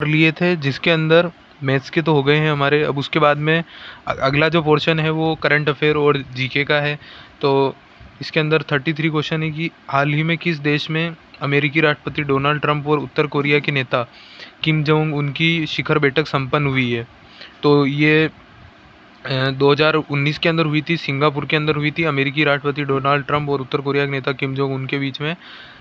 कर लिए थे, जिसके अंदर मैथ्स के तो हो गए हैं हमारे। अब उसके बाद में अगला जो पोर्शन है वो करंट अफेयर और जीके का है। तो इसके अंदर 33 क्वेश्चन है कि हाल ही में किस देश में अमेरिकी राष्ट्रपति डोनाल्ड ट्रंप और उत्तर कोरिया के नेता किम जोंग उन की शिखर बैठक संपन्न हुई है। तो ये 2019 के अंदर हुई थी, सिंगापुर के अंदर हुई थी। अमेरिकी राष्ट्रपति डोनाल्ड ट्रंप और उत्तर कोरिया के नेता किम जोंग उन के बीच में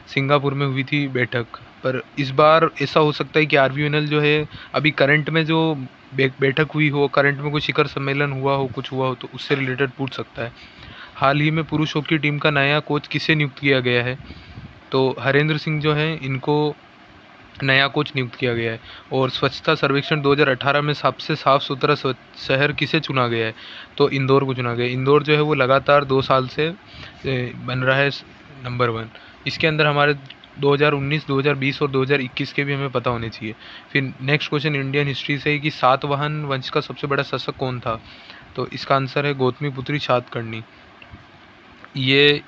सिंगापुर में हुई थी बैठक। पर इस बार ऐसा हो सकता है कि आरबीएनएल जो है अभी करंट में जो बैठक हुई हो, करंट में कोई शिखर सम्मेलन हुआ हो, कुछ हुआ हो, तो उससे रिलेटेड पूछ सकता है। हाल ही में पुरुष हॉकी टीम का नया कोच किसे नियुक्त किया गया है? तो हरेंद्र सिंह जो है इनको नया कोच नियुक्त किया गया है। और स्वच्छता सर्वेक्षण 2018 में सबसे साफ सुथरा शहर किसे चुना गया है? तो इंदौर को चुना गया। इंदौर जो है वो लगातार 2 साल से बन रहा है नंबर 1। इसके अंदर हमारे 2019, 2020 और 2021 के भी हमें पता होने चाहिए। फिर नेक्स्ट क्वेश्चन इंडियन हिस्ट्री से है कि सातवाहन वंश का सबसे बड़ा शासक कौन था? तो इसका आंसर है गौतमीपुत्री सातकर्णी।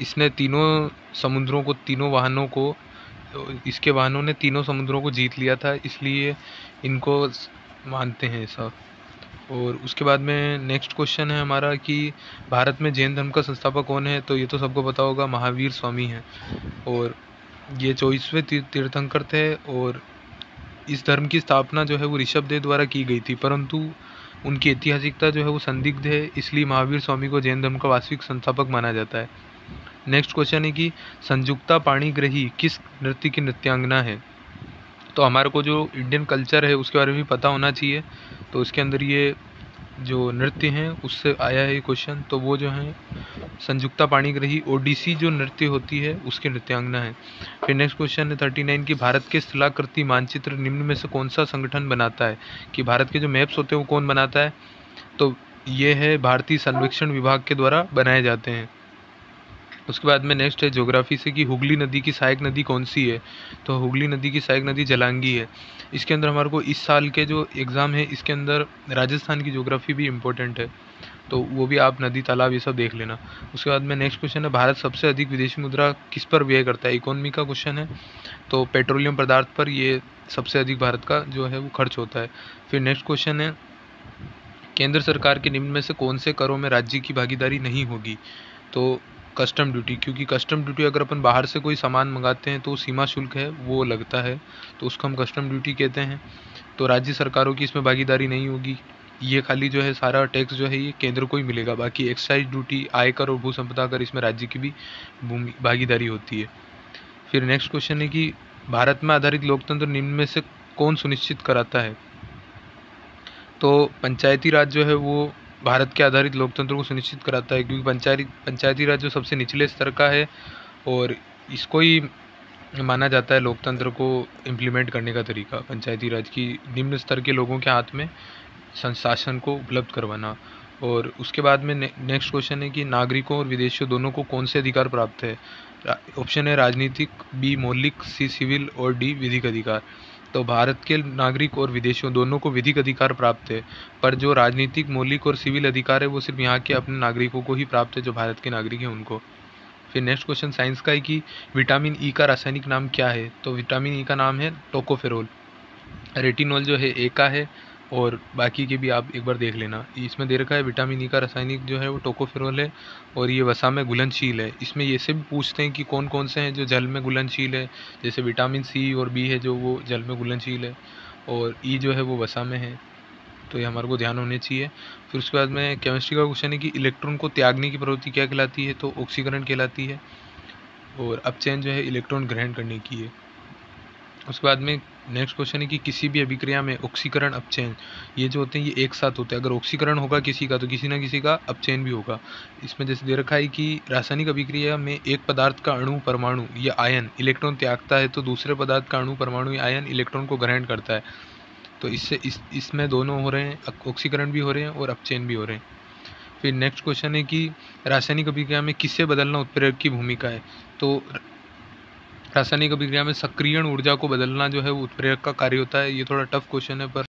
इसने तीनों समुद्रों को, तीनों वाहनों को, इसके वाहनों ने तीनों समुद्रों को जीत लिया था, इसलिए इनको मानते हैं ऐसा। और उसके बाद में नेक्स्ट क्वेश्चन है हमारा कि भारत में जैन धर्म का संस्थापक कौन है? तो ये तो सबको पता होगा, महावीर स्वामी हैं। और ये 24वें तीर्थंकर थे। और इस धर्म की स्थापना जो है वो ऋषभदेव द्वारा की गई थी, परंतु उनकी ऐतिहासिकता जो है वो संदिग्ध है, इसलिए महावीर स्वामी को जैन धर्म का वास्तविक संस्थापक माना जाता है। नेक्स्ट क्वेश्चन है कि संयुक्ता पाणिग्रही किस नृत्य की नृत्यांगना है? तो हमारे को जो इंडियन कल्चर है उसके बारे में भी पता होना चाहिए। तो इसके अंदर ये जो नृत्य हैं उससे आया है ये क्वेश्चन। तो वो जो है संयुक्ता पाणिग्रही ओडिसी जो नृत्य होती है उसकी नृत्यांगना है। फिर नेक्स्ट क्वेश्चन है 39 कि भारत के स्थलाकृति मानचित्र निम्न में से कौन सा संगठन बनाता है? कि भारत के जो मैप्स होते हैं वो कौन बनाता है? तो ये है भारतीय सर्वेक्षण विभाग के द्वारा बनाए जाते हैं। उसके बाद में नेक्स्ट है ज्योग्राफी से कि हुगली नदी की सहायक नदी कौन सी है? तो हुगली नदी की सहायक नदी जलांगी है। इसके अंदर हमारे को इस साल के जो एग्ज़ाम है इसके अंदर राजस्थान की ज्योग्राफी भी इम्पोर्टेंट है, तो वो भी आप नदी तालाब ये सब देख लेना। उसके बाद में नेक्स्ट क्वेश्चन है भारत सबसे अधिक विदेशी मुद्रा किस पर व्यय करता है? इकोनॉमी का क्वेश्चन है। तो पेट्रोलियम पदार्थ पर ये सबसे अधिक भारत का जो है वो खर्च होता है। फिर नेक्स्ट क्वेश्चन है केंद्र सरकार के निम्न में से कौन से करों में राज्य की भागीदारी नहीं होगी? तो कस्टम ड्यूटी, क्योंकि कस्टम ड्यूटी अगर अपन बाहर से कोई सामान मंगाते हैं तो सीमा शुल्क है वो लगता है, तो उसको हम कस्टम ड्यूटी कहते हैं। तो राज्य सरकारों की इसमें भागीदारी नहीं होगी। ये खाली जो है सारा टैक्स जो है ये केंद्र को ही मिलेगा। बाकी एक्साइज ड्यूटी, आयकर और भू संपदा कर इसमें राज्य की भी भागीदारी होती है। फिर नेक्स्ट क्वेश्चन है कि भारत में आधारित लोकतंत्र निम्न में से कौन सुनिश्चित कराता है? तो पंचायती राज जो है वो भारत के आधारित लोकतंत्र को सुनिश्चित कराता है, क्योंकि पंचायती राज जो सबसे निचले स्तर का है और इसको ही माना जाता है लोकतंत्र को इम्प्लीमेंट करने का तरीका। पंचायती राज की निम्न स्तर के लोगों के हाथ में शासन को उपलब्ध करवाना। और उसके बाद में नेक्स्ट क्वेश्चन है कि नागरिकों और विदेशियों दोनों को कौन से अधिकार प्राप्त है? ऑप्शन है राजनीतिक, बी मौलिक, सी सिविल और डी विधिक अधिकार। तो भारत के नागरिक और विदेशियों दोनों को विधिक अधिकार प्राप्त है, पर जो राजनीतिक, मौलिक और सिविल अधिकार है वो सिर्फ यहाँ के अपने नागरिकों को ही प्राप्त है, जो भारत के नागरिक हैं उनको। फिर नेक्स्ट क्वेश्चन साइंस का है कि विटामिन ई का रासायनिक नाम क्या है? तो विटामिन ई का नाम है टोकोफेरोल। रेटिनॉल जो है ए का है, और बाकी के भी आप एक बार देख लेना। इसमें दे रखा है विटामिन ई का रासायनिक जो है वो टोकोफेरोल है, और ये वसा में घुलनशील है। इसमें ये से भी पूछते हैं कि कौन कौन से हैं जो जल में घुलनशील है, जैसे विटामिन सी और बी है जो वो जल में घुलनशील है, और ई जो है वो वसा में है। तो ये हमारे को ध्यान होने चाहिए। फिर उसके बाद में केमिस्ट्री का क्वेश्चन है कि इलेक्ट्रॉन को त्यागने की प्रवृत्ति क्या कहलाती है? तो ऑक्सीकरण कहलाती है। और अपचयन जो है इलेक्ट्रॉन ग्रहण करने की है। उसके बाद में नेक्स्ट क्वेश्चन है कि किसी भी अभिक्रिया में ऑक्सीकरण, अपचयन ये जो होते हैं ये एक साथ होते हैं। अगर ऑक्सीकरण होगा किसी का तो किसी ना किसी का अपचयन भी होगा। इसमें जैसे दे रखा है कि रासायनिक अभिक्रिया में एक पदार्थ का अणु, परमाणु या आयन इलेक्ट्रॉन त्यागता है, तो दूसरे पदार्थ का अणु, परमाणु या आयन इलेक्ट्रॉन को ग्रहण करता है। तो इससे इसमें दोनों हो रहे हैं, ऑक्सीकरण भी हो रहे हैं और अपचयन भी हो रहे हैं। फिर नेक्स्ट क्वेश्चन है कि रासायनिक अभिक्रिया में किससे बदलना उत्प्रेरक की भूमिका है? तो रासायनिक अभिक्रिया में सक्रियण ऊर्जा को बदलना जो है वो उत्प्रेरक का कार्य होता है। ये थोड़ा टफ क्वेश्चन है पर